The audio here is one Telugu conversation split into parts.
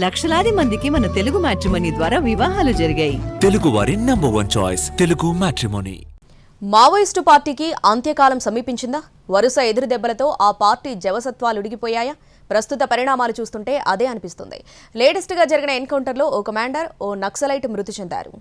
లక్షలాది మందికి మన తెలుగు మ్యాట్రిమోనీ ద్వారా వివాహాలు జరిగాయి. తెలుగు వారి number 1 choice Telugu matrimony. Maoist పార్టీకి అంత్యకాలం సమీపించిందా? వరుస ఎదురుదెబ్బలతో ఆ పార్టీ జవసత్వాలు ఉడిగిపోయాయా? ప్రస్తుత పరిణామాలు చూస్తుంటే అదే అనిపిస్తుంది. లేటెస్ట్ గా జరిగిన ఎన్కౌంటర్లో ఓ కమాండర్, ఓ నక్సలైట్ మృతి చెందారు.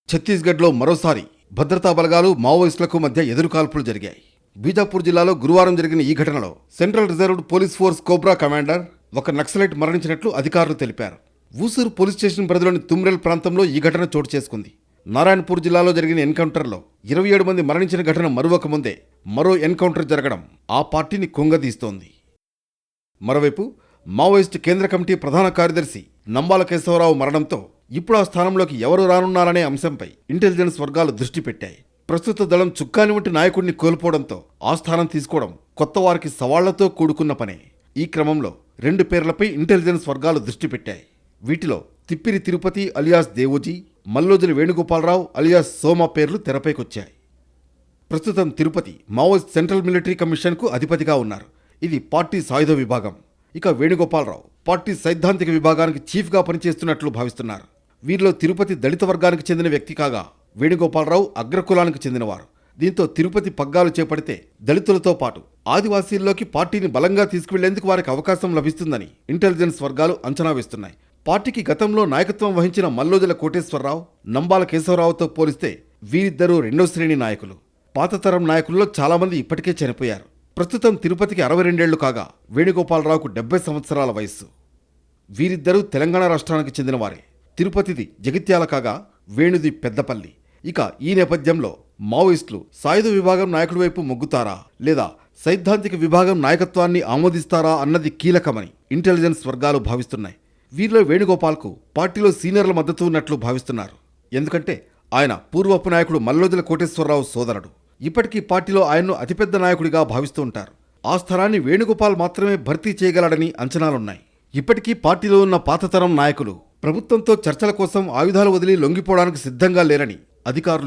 ఛత్తీస్గఢ్లో మరోసారి భద్రతా బలగాలు మావోయిస్టులకు మధ్య ఎదురుకాల్పులు జరిగాయి. బీజాపూర్ జిల్లాలో గురువారం జరిగిన ఈ ఘటనలో central reserved police force cobra commander, ఒక నక్సలైట్ మరణించినట్లు అధికారులు తెలిపారు. ఊసూరు పోలీస్ స్టేషన్ పరిధిలోని తుమ్రెల్ ప్రాంతంలో ఈ ఘటన చోటు చేసుకుంది. నారాయణపూర్ జిల్లాలో జరిగిన ఎన్కౌంటర్లో 27 మంది మరణించిన ఘటన మరువక ముందే మరో ఎన్కౌంటర్ జరగడం ఆ పార్టీని కుంగదీస్తోంది. మరోవైపు మావోయిస్టు కేంద్ర కమిటీ ప్రధాన కార్యదర్శి నంబాల కేశవరావు మరణంతో ఇప్పుడు ఆ స్థానంలోకి ఎవరు రానున్నారనే అంశంపై ఇంటెలిజెన్స్ వర్గాలు దృష్టి పెట్టాయి. ప్రస్తుత దళం చుక్కాని వంటి నాయకుడిని కోల్పోవడంతో ఆ స్థానం తీసుకోవడం కొత్త వారికి సవాళ్లతో కూడుకున్న పనే. ఈ క్రమంలో 2 పేర్లపై ఇంటెలిజెన్స్ వర్గాలు దృష్టి పెట్టాయి. వీటిలో తిప్పిరి తిరుపతి అలియాస్ దేవోజీ, మల్లోజుల వేణుగోపాలరావు అలియాస్ సోమ పేర్లు తెరపైకొచ్చాయి. ప్రస్తుతం తిరుపతి మావోయిస్ట్ సెంట్రల్ మిలిటరీ కమిషన్కు అధిపతిగా ఉన్నారు. ఇది పార్టీ సాయుధ విభాగం. ఇక వేణుగోపాలరావు పార్టీ సైద్ధాంతిక విభాగానికి చీఫ్గా పనిచేస్తున్నట్లు భావిస్తున్నారు. వీరిలో తిరుపతి దళిత వర్గానికి చెందిన వ్యక్తి కాగా, వేణుగోపాలరావు అగ్రకులానికి చెందినవారు. దీంతో తిరుపతి పగ్గాలు చేపడితే దళితులతో పాటు ఆదివాసీల్లోకి పార్టీని బలంగా తీసుకువెళ్లేందుకు వారికి అవకాశం లభిస్తుందని ఇంటెలిజెన్స్ వర్గాలు అంచనా వేస్తున్నాయి. పార్టీకి గతంలో నాయకత్వం వహించిన మల్లోజుల కోటేశ్వరరావు, నంబాల కేశవరావుతో పోలిస్తే వీరిద్దరూ 2వ శ్రేణి నాయకులు. పాతతరం నాయకుల్లో చాలామంది ఇప్పటికే చనిపోయారు. ప్రస్తుతం తిరుపతికి 62 ఏళ్లు కాగా, వేణుగోపాలరావుకు 70 సంవత్సరాల వయస్సు. వీరిద్దరూ తెలంగాణ రాష్ట్రానికి చెందినవారే. తిరుపతిది జగిత్యాల కాగా, వేణుది పెద్దపల్లి. ఇక ఈ నేపథ్యంలో మావోయిస్టులు సాయుధ విభాగం నాయకుడి వైపు మొగ్గుతారా, లేదా సైద్ధాంతిక విభాగం నాయకత్వాన్ని ఆమోదిస్తారా అన్నది కీలకమని ఇంటెలిజెన్స్ వర్గాలు భావిస్తున్నాయి. వీరిలో వేణుగోపాల్కు పార్టీలో సీనియర్ల మద్దతు ఉన్నట్లు భావిస్తున్నారు. ఎందుకంటే ఆయన పూర్వపు నాయకుడు మల్లోజుల కోటేశ్వరరావు సోదరుడు. ఇప్పటికీ పార్టీలో ఆయన్ను అతిపెద్ద నాయకుడిగా భావిస్తూ ఉంటారు. ఆ స్థానాన్ని వేణుగోపాల్ మాత్రమే భర్తీ చేయగలడని అంచనాలున్నాయి. ఇప్పటికీ పార్టీలో ఉన్న పాతతరం నాయకులు ప్రభుత్వంతో చర్చల కోసం ఆయుధాలు వదిలి లొంగిపోవడానికి సిద్ధంగా లేరని అధికారులు